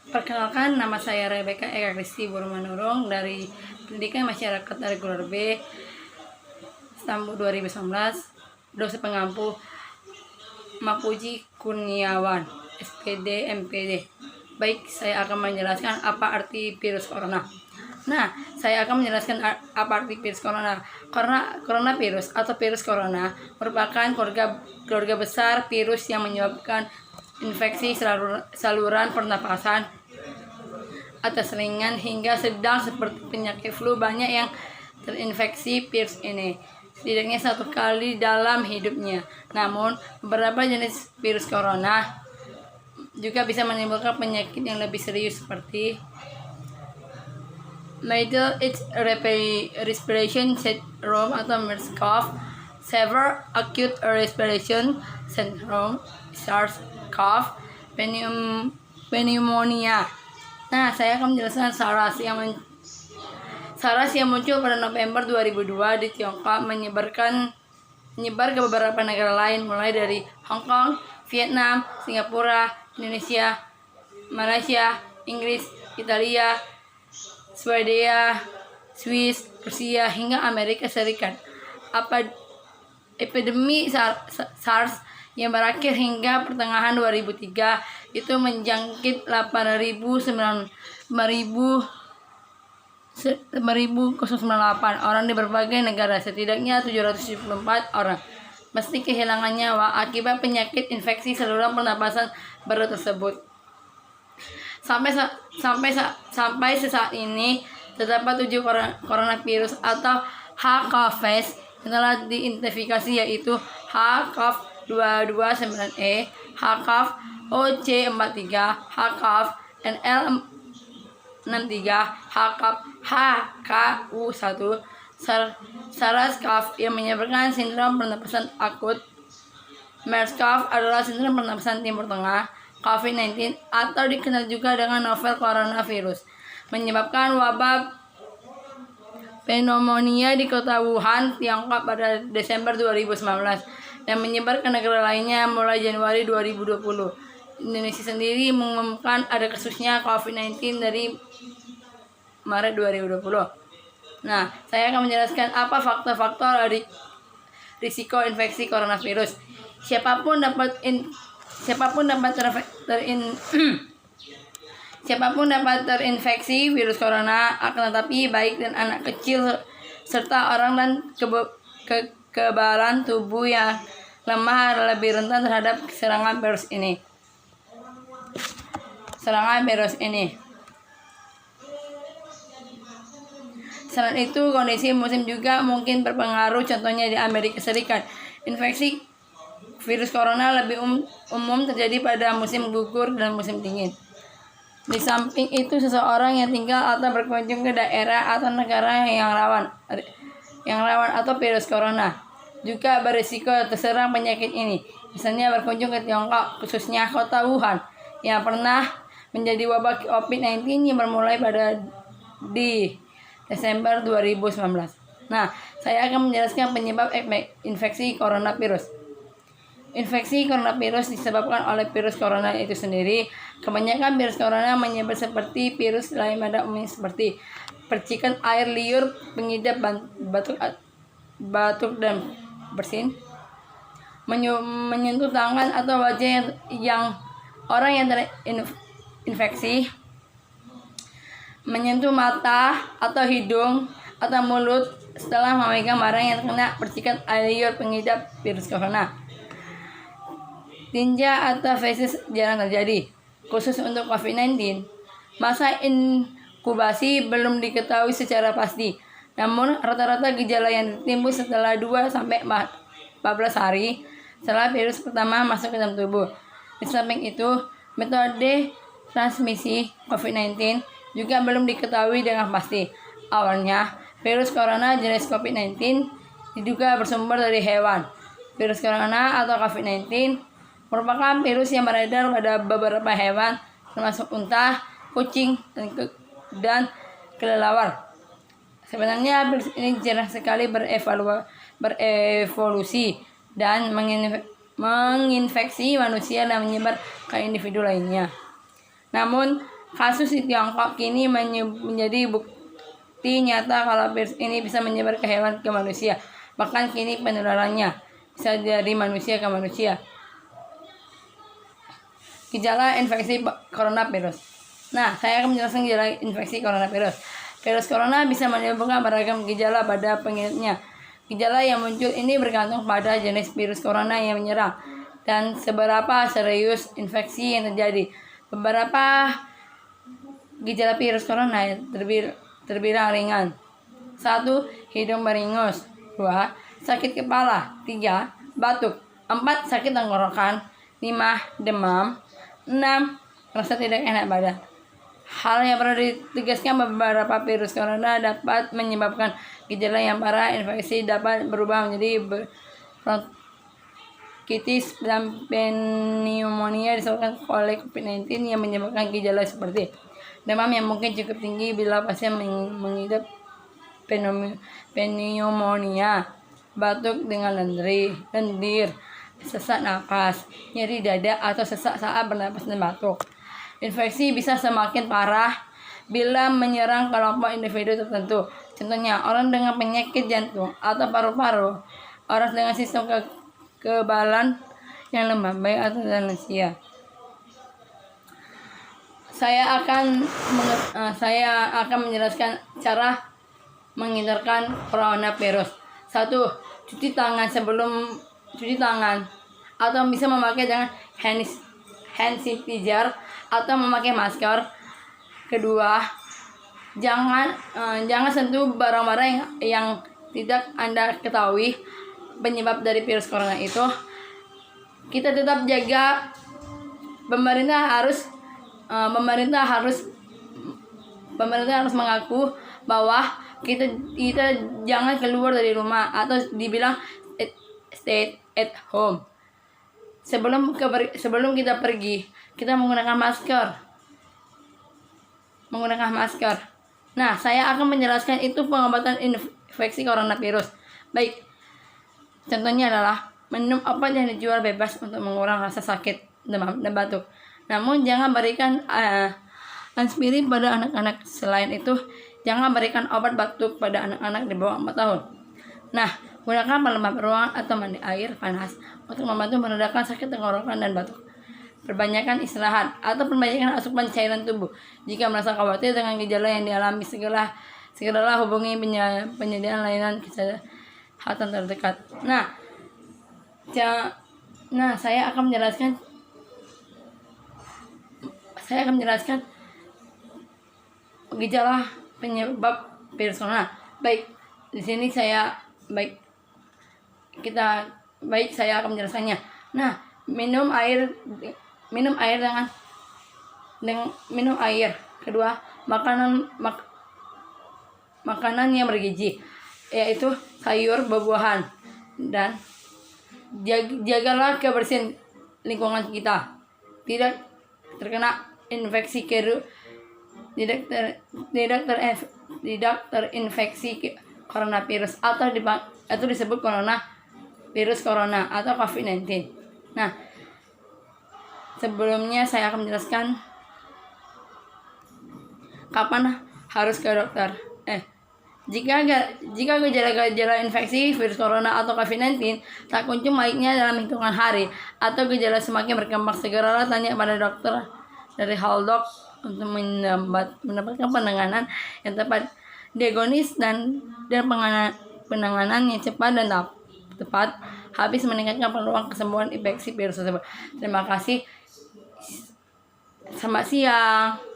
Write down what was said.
Perkenalkan, nama saya Rebecca Eka Kristi Burmanurung dari Pendidikan Masyarakat Reguler B, Istanbul 2019, dosen pengampu Mapuji Kurniawan, SPD, MPD. Baik, saya akan menjelaskan apa arti virus corona. Nah, saya akan menjelaskan apa arti virus corona. Coronavirus atau virus corona merupakan keluarga besar virus yang menyebabkan infeksi saluran pernapasan atas ringan hingga sedang seperti penyakit flu. Banyak yang terinfeksi virus ini setidaknya satu kali dalam hidupnya. Namun, beberapa jenis virus corona juga bisa menimbulkan penyakit yang lebih serius seperti Middle East Respiration Syndrome atau MERS-CoV, Severe Acute Respiration Syndrome SARS-CoV, pneumonia. Nah, saya akan menjelaskan SARS yang muncul pada November 2002 di Tiongkok menyebar ke beberapa negara lain mulai dari Hong Kong, Vietnam, Singapura, Indonesia, Malaysia, Inggris, Italia, Swedia, Swiss, Rusia hingga Amerika Serikat. Epidemi SARS yang berakhir hingga pertengahan 2003 itu menjangkit 8.098 orang di berbagai negara. Setidaknya 774 orang mesti kehilangan nyawa akibat penyakit infeksi saluran pernapasan baru tersebut. Sampai saat ini terdapat 7 coronavirus atau HCoV yang telah diidentifikasi, yaitu HCoV 229E, HCoV OC43, HCoV NL63, HCoV HKU1, SARS-CoV yang menyebabkan sindrom pernapasan akut. MERS-CoV adalah sindrom pernapasan Timur Tengah. COVID-19 atau dikenal juga dengan novel coronavirus menyebabkan wabah pneumonia di kota Wuhan, Tiongkok pada Desember 2019 dan menyebar ke negara lainnya mulai Januari 2020. Indonesia sendiri mengumumkan ada kasusnya COVID-19 dari Maret 2020. Nah, saya akan menjelaskan apa faktor-faktor risiko infeksi coronavirus. Siapapun dapat terinfeksi virus corona, akan tetapi baik dan anak kecil serta orang dan kekebalan tubuh yang lemah lebih rentan terhadap serangan virus ini. Selain itu, kondisi musim juga mungkin berpengaruh. Contohnya di Amerika Serikat, infeksi virus corona lebih umum terjadi pada musim gugur dan musim dingin. Di samping itu, seseorang yang tinggal atau berkunjung ke daerah atau negara yang rawan atau virus corona juga berisiko terserang penyakit ini. Misalnya berkunjung ke Tiongkok, khususnya kota Wuhan, yang pernah menjadi wabah COVID-19 yang bermulai di Desember 2019. Nah, saya akan menjelaskan penyebab infeksi coronavirus. Infeksi coronavirus disebabkan oleh virus corona itu sendiri. Kebanyakan virus corona menyebar seperti virus lain pada umumnya seperti percikan air liur, pengidap batuk dan bersin, menyentuh tangan atau wajah yang orang yang terinfeksi, menyentuh mata atau hidung atau mulut setelah memegang barang yang terkena percikan air liur pengidap virus corona. Tinja atau fesis jarang terjadi, khusus untuk COVID-19. Masa inkubasi belum diketahui secara pasti, namun rata-rata gejala yang timbul setelah 2-14 hari setelah virus pertama masuk ke dalam tubuh. Di samping itu, metode transmisi COVID-19 juga belum diketahui dengan pasti. Awalnya, virus corona jenis COVID-19 diduga bersumber dari hewan. Virus corona atau COVID-19 merupakan virus yang beredar pada beberapa hewan, termasuk unta, kucing, dan kelelawar. Sebenarnya virus ini jarang sekali berevolusi dan menginfeksi manusia dan menyebar ke individu lainnya. Namun, Kasus di Tiongkok kini menjadi bukti nyata kalau virus ini bisa menyebar ke hewan ke manusia. Bahkan kini penularannya bisa dari manusia ke manusia. Gejala infeksi coronavirus. Nah, saya akan menjelaskan gejala infeksi coronavirus. Virus corona bisa menimbulkan beragam gejala pada pengidapnya. Gejala yang muncul ini bergantung pada jenis virus corona yang menyerang dan seberapa serius infeksi yang terjadi. Beberapa gejala virus corona terbilang ringan. 1. Hidung beringus. 2. Sakit kepala. 3. Batuk. 4. Sakit tenggorokan. 5. Demam. 6. Rasa tidak enak badan. Hal yang perlu ditegaskan, beberapa virus corona dapat menyebabkan gejala yang parah. Infeksi dapat berubah menjadi bronkitis dan pneumonia disebabkan oleh COVID-19 yang menyebabkan gejala seperti demam yang mungkin cukup tinggi bila pasien mengidap pneumonia, batuk dengan lendir, sesak napas, nyeri dada atau sesak saat bernapas dan batuk. Infeksi bisa semakin parah bila menyerang kelompok individu tertentu. Contohnya, orang dengan penyakit jantung atau paru-paru, orang dengan sistem kekebalan yang lemah, baik atau lansia. Saya akan menjelaskan cara menghindarkan coronavirus. 1. Cuci tangan sebelum cuci tangan, atau bisa memakai dengan hand sanitizer atau memakai masker. Kedua, jangan sentuh barang-barang yang tidak Anda ketahui penyebab dari virus corona itu. Kita tetap jaga. Pemerintah harus mengaku bahwa kita jangan keluar dari rumah, atau dibilang stay at home. Sebelum kita pergi, kita menggunakan masker. Nah, saya akan menjelaskan itu pengobatan infeksi coronavirus. Baik, contohnya adalah minum obat yang dijual bebas untuk mengurangi rasa sakit, demam, dan batuk. Namun jangan berikan aspirin pada anak-anak. Selain itu, jangan berikan obat batuk pada anak-anak di bawah 4 tahun. Nah, gunakan pelembab ruangan atau mandi air panas untuk membantu meredakan sakit tenggorokan dan batuk. Perbanyakkan istirahat atau perbanyakkan asupan cairan tubuh. Jika merasa khawatir dengan gejala yang dialami, segeralah hubungi penyediaan layanan kesehatan terdekat. Nah, saya akan menjelaskan gejala penyebab virus corona. Baik, di sini saya akan menjelaskannya. Nah, minum air. Kedua, makanan yang bergizi, yaitu sayur, buah-buahan, dan jagalah kebersihan lingkungan kita. Tidak terkena infeksi tidak terinfeksi coronavirus atau disebut virus corona atau COVID-19. Nah, sebelumnya saya akan menjelaskan kapan harus ke dokter. Jika gejala infeksi virus corona atau COVID-19 tak kunjung baiknya dalam hitungan hari, atau gejala semakin berkembang, segeralah tanya pada dokter dari Halodoc untuk mendapatkan penanganan yang tepat, diagnosis dan penanganan yang cepat dan tepat, habis meningkatkan peluang kesembuhan infeksi virus tersebut. Terima kasih. Selamat siang.